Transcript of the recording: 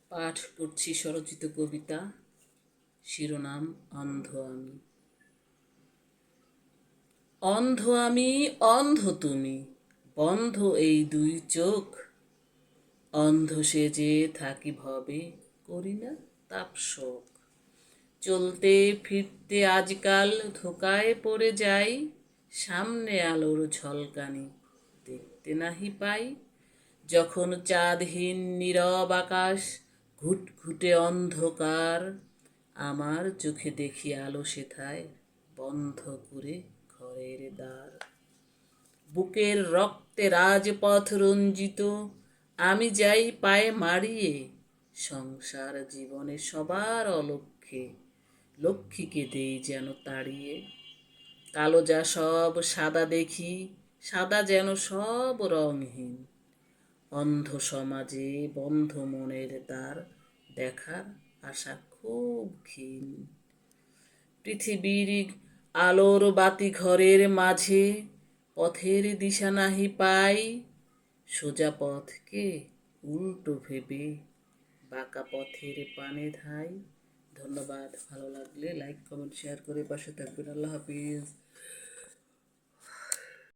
পাঠ করছি স্বরচিত কবিতা, শিরোনাম অন্ধ আমি। অন্ধ আমি, অন্ধ তুমি, বন্ধ এই দুই চোখ। অন্ধ সেজে থাকি ভবে, করি না তাপ শোক। চলতে ফিরতে আজকাল ধোকায় পড়ে যাই, সামনে আলোর ঝলকানি দেখতে নাহি পাই। যখন চাঁদহীন নীরব আকাশ, ঘুটঘুটে অন্ধকার, আমার চোখে দেখি আলো সেথায় বন্ধ করে ঘরের দ্বার। বুকের রক্তে রাজপথ রঞ্জিত, আমি যাই পায়ে মাড়িয়ে, সংসার জীবনে সবার অলক্ষ্যে লক্ষ্মীকে দেই যেন তাড়িয়ে। কালো যা সব সাদা দেখি, সাদা যেন সব রংহীন। অন্ধ সমাজে বন্ধ মনের দ্বার, দেখার আশা খুব ক্ষীণ। পৃথিবীর আলোর বাতি ঘরের মাঝে, পথের দিশা নাহি পাই। সোজা পথকে উল্টো ভেবে, বাঁকা পথের পানে ধাই। ধন্যবাদ। ভালো লাগলে লাইক কমেন্ট শেয়ার করে পাশে থাকবেন। আল্লাহ হাফিজ।